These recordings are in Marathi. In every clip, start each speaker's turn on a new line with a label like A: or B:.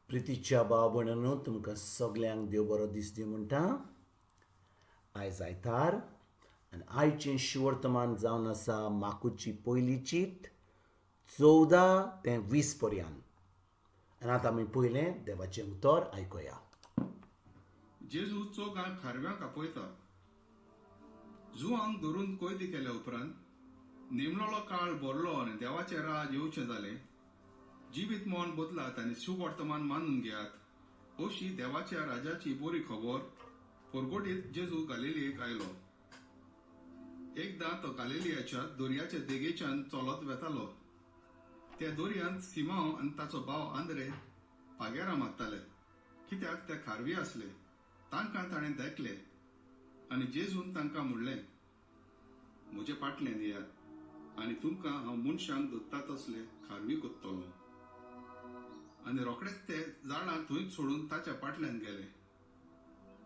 A: प्रितीच्या भाव भयणींनो, तुमकां सगल्यांक देव बरो दीस दी म्हणटा. आयज आयतार आनी आयचें शिवर्तमान जावन आसा माकूची पयली चीट 14 ते 20 पर्यंत. आनी आतां आमी पयलें देवाचें उतर आयकुया.
B: जेजू चोगांक खारव्यांक आपयता. जुआंक धरून कैद केल्या उपरांत नेमलोलो काळ भरलो आनी देवाचें राज येवचें जालें. जिवीत मोन बदलात आनी सुवर्तमान मानून घेयात अशी देवाच्या राजाची बरी खबर परगोडीत जेजू गालिलेक आयलो. एकदां तो गालिलियाच्या दर्याच्या देगेच्यान चलत वेतालो. त्या दर्यांत सिमांव आनी ताचो भाव आंद्रे पागेरां मारताले, कित्याक ते खारवी आसले. तांकां ताणें देखले आनी जेजून तांकां म्हणलें, म्हजे फाटल्यान येयात आनी तुमकां हांव मनशांक धरता तसले खारवी कोत्तलो. आनी रोखडेच ते जाळां थंयच सोडून ताच्या फाटल्यान गेले.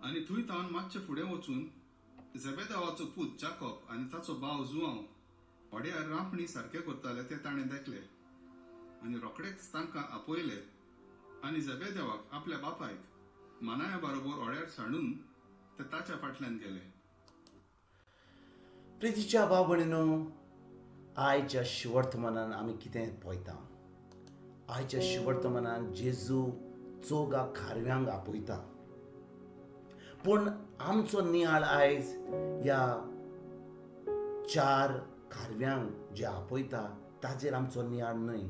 B: आनी थंय तावन मातशे फुडें वचून झेबेदावाचो पूत जाकोब आनी ताचो भाव जुआंव व्हड्यार रांपणी सारके करताले ते ताणें देखले. आनी रोखडेच तांकां आपयले आनी झेबेदेवाक आपल्या बापायक मानाया बरोबर व्हड्यार सांडून ते ताच्या फाटल्यान गेले.
A: प्रितीच्या भाव भयणींनो, आयच्या शिवर्तमानान आमी कितें पळयता. आयच्या शिवर्तमानान जेजू चोगा खारव्यांक आपयता. पूण आमचो नियाळ आयज ह्या 4 खारव्यांक जे आपयता ताजेर आमचो नियाळ न्हय.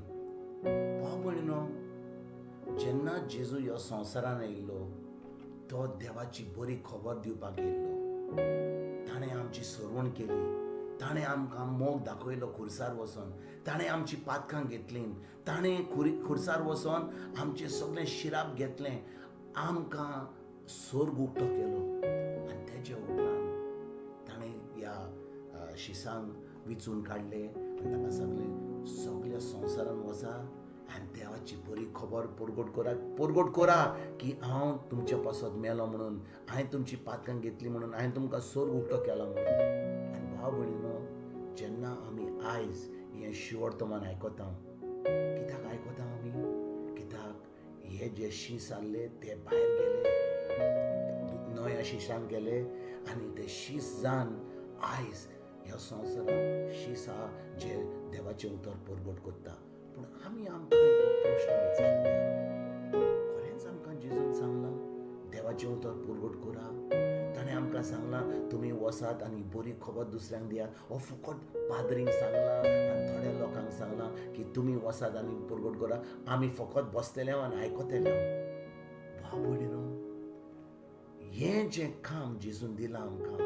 A: भाव भयणींनो, जेन्ना जेजू ह्या संवसारान येयल्लो तो देवाची बरी खबर दिवपाक येयल्लो. ताणें आमची सरवण केली. ताणें आमकां मोग दाखयलो खुर्सार वचोन. ताणें आमची पातकां घेतलीं. ताणें खुर्सार वचोन आमचें सगळें शिराप घेतलें. आमकां स्वर्ग उक्तो केलो आनी तेजे उपरांत ताणें ह्या शिसांक विचून काडले आनी तांकां सांगलें, सगळ्या संवसारान वचा आनी देवाची बरी खबर परगट करा की हांव तुमच्या पासत मेलो म्हणून, हांवें तुमची पातकां घेतली म्हणून, हांवें तुमकां स्वर्ग उक्तो केला म्हणून. आनी भाव भयणींनो, जेन्ना आमी आयज हें शिवर्तमान आयकता, कित्याक आयकता आमी? कित्याक हे जे शीस आसले ते भायर गेले, नव्या शिसांक गेले आनी ते शीस जावन आयज ह्या संवसारांत शीस आहा जे देवाचें उतर परगट करता. पूण आमी आमकां एक प्रश्न विचारया, खरेंच आमकां जेजून सांगलां देवाचें उतर परगट करा? ताणें आमकां सांगलां तुमी वसात आनी बरी खबर दुसऱ्यांक दिया? हो फुकट पाद्रींक सांगलां आनी थोड्या लोकांक सांगलां की तुमी वसात आनी परगट करा, आमी फकत बसतले आनी आयकतले? भाव भयणींनो, हें जें काम जेजून दिलां आमकां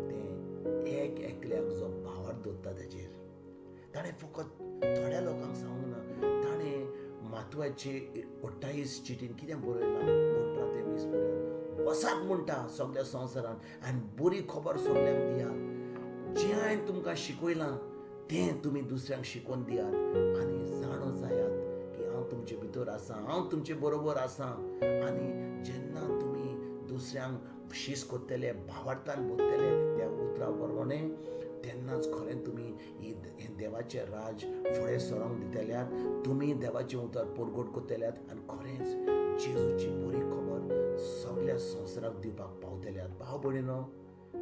A: तें एक एकल्याक जो भावार्थ दवरता तेजेर. ताणें फकत थोड्या लोकांक सांगूंक ना. ताणें म्हत्वाचे 28 चिटीन कितें बरयलां 18 ते 20 पर्यंत वसात म्हणटा सगळ्या संवसारान आनी बरी खबर सगळ्यांक दियात. जें हांवें तुमकां शिकयलां तें तुमी दुसऱ्यांक शिकोवन दियात आनी जाणो जायात की हांव तुमचे भितर आसां, हांव तुमचे बरोबर आसां. आनी जेन्ना तुमी दुसऱ्यांक शीस कोत्तले, भावार्थान बोलतले त्या उतरा बरोबरे, तेन्नाच खरें तुमी हें देवाचें राज फुडें सरोंक दितल्यात. तुमी देवाचें उतर परगट करतल्यात आनी खरेंच जेजूची बरी खबर सगळ्या संवसाराक दिवपाक पावतल्यात. भाव भयणींनो,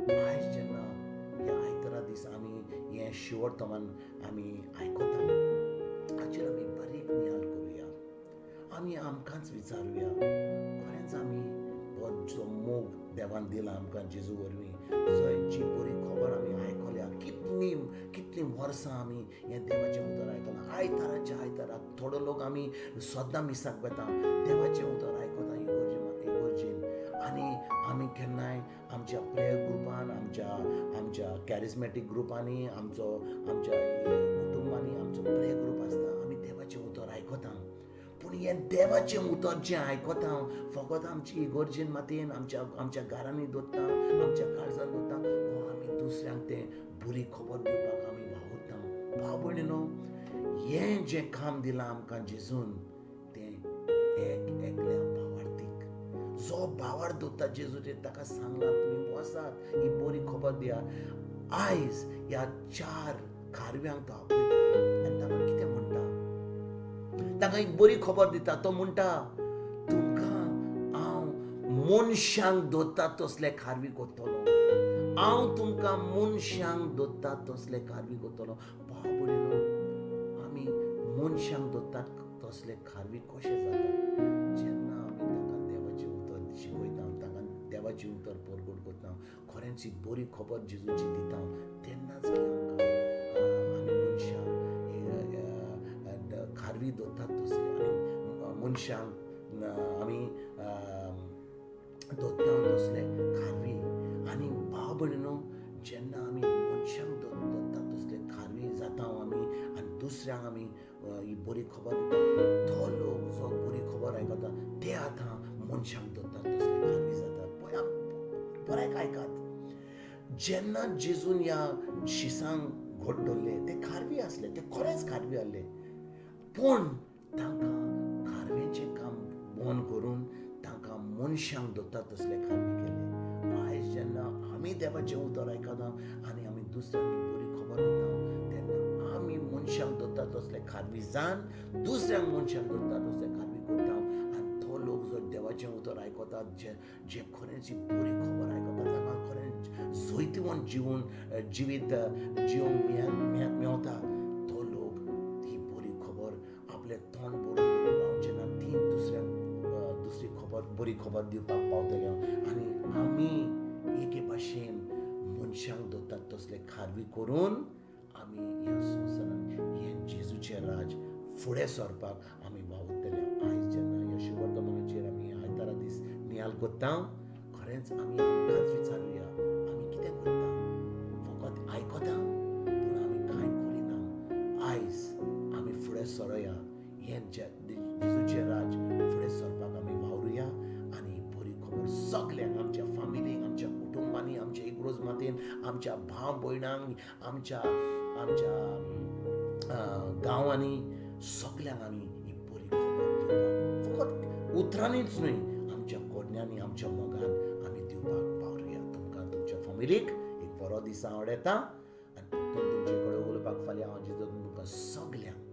A: आयज जेन्ना ह्या आयतारा दीस आमी हें शिवर्तमान आमी आयकता, हाचेर आमी बारीक नियाळ करुया. आमी आमकांच विचारुया, खरेंच आमी हो जो मोग देवान दिला आमकां जेजू वरवीं, जंयची बरी खबर आमी आयकल्या, कितलीं वर्सां आमी हें देवाचें उतर आयकलां. आयताराच्या आयताराक थोडो लोक आमी सद्दां मिसाक वेता, देवाचें उतर आयकता इगर्जेन. आनी आमी केन्नाय आमच्या प्रेयर ग्रुपान, आमच्या कॅरिस्मॅटीक ग्रुपांनी, आमच्या कुटुंबांनी आमचो प्रेयर ग्रूप आसता, आमी देवाचें उतर आयकता. पूण हें देवाचें उतर जें आयकता फकत आमची इगर्जेन मातयेन आमच्या घरांनी दवरता, आमच्या काळजान दवरता, वो आमी दुसऱ्यांक तें बरी खबर दिवपाक आमी वावुरता. भाव भयणींनो, हें जें काम दिलां आमकां जेजून तें एक एकल्या भावार्थीक, जो भावार्थ दवरता जेजूचेर, ताका सांगलां तुमी वसात ही बरी खबर दिया. आयज ह्या 4 खारव्यांक तो आपयता आनी तांकां कितें म्हणटा? तांकां एक बरी खबर दिता. तो म्हणटा मनशांक दोत्ता तसले खारवी कोत्तलो. हांव तुमकां मनशांक दोत्ता तसले खारवी कोत्तलो. भाव भयणीनो, आमी मनशांक दोत्तात तसले खारवी कशें जाता? जेन्ना आमी तांकां देवाचें उतर शिकयता, तांकां देवाचें उतर परगट करता, खरेंच ही बरी खबर जेजूची दिता, तेन्नाच की आमी मनशांक खारवी दोत्तात तसले आनी मनशांक आमी दोत्ता तसले खारवी. आनी भाव भयणीनो, जेन्ना आमी मनशांक दोत्ता तसले खारवी जाता आमी आनी दुसऱ्यांक आमी ही बरी खबर दिता, तो लोक जो बरी खबर आयकता ते आतां मनशांक दोत्ता तसले खारवी जातात. पळय, बरें आयकात, जेन्ना जेजून ह्या शिसांक घोट धरले ते खारवी आसले, ते खरेंच खारवी आसले. पूण तांकां खारवेचें काम बंद करून तांकां मनशांक दोत्ता तसले खारवी केले. आयज जेन्ना आमी देवाचें उतर आयकता आनी आमी दुसऱ्यांक बरी खबर दिता, तेन्ना आमी मनशांक दोत्ता तसले खारवी जावन दुसऱ्यांक मनशांक दोत्ता तसले खारवी करता. आनी तो लोक जो देवाचें उतर आयकतात, जे खरेंच ही बरी खबर आयकतात, तांकां खरेंच जैतवंत जिवीत जिवंक मेवता, तो लोक ही बरी खबर आपले तोंड भरून रावचें ना, ती दुसऱ्यांक दुसरी खबर बरी खबर दिवपाक पावतले. आनी आमी एके भाशेन मनशांक दोत्तात तसले खारवी करून आमी ह्या संवसारान हें जेजूचें राज फुडें सरपाक आमी वावुरतले. आयज जेन्ना ह्या शुभवर्तमानाचेर आमी आयतारा दीस नियाल कोत्ता, खरेंच आमी आमकांच विचारुया, आमी कितें करता? फकत आयकता पूण आमी कांय करिना. आयज आमी फुडें सरोया, हें जेजूचें राज फुडें सरपाक आमी वावरुया आनी बरी खबर सगल्यांक, आमच्या फामिलीक, आमच्या कुटुंबांनी, आमच्या इग्रोज मातेन, आमच्या भाव भयणांक, आमच्या गांवांनी सगल्यांक आमी ही बरी खबर दिवपाक फकत उतरांनीच न्हय, आमच्या कोडण्यांनी, आमच्या मोगान आमी दिवपाक पावरुया. तुमकां तुमच्या फामिलीक एक बरो दीस हांव येता आनी तुमचे कडेन उलोवपाक फाल्यां हांव जेजून तुमकां सगल्यांक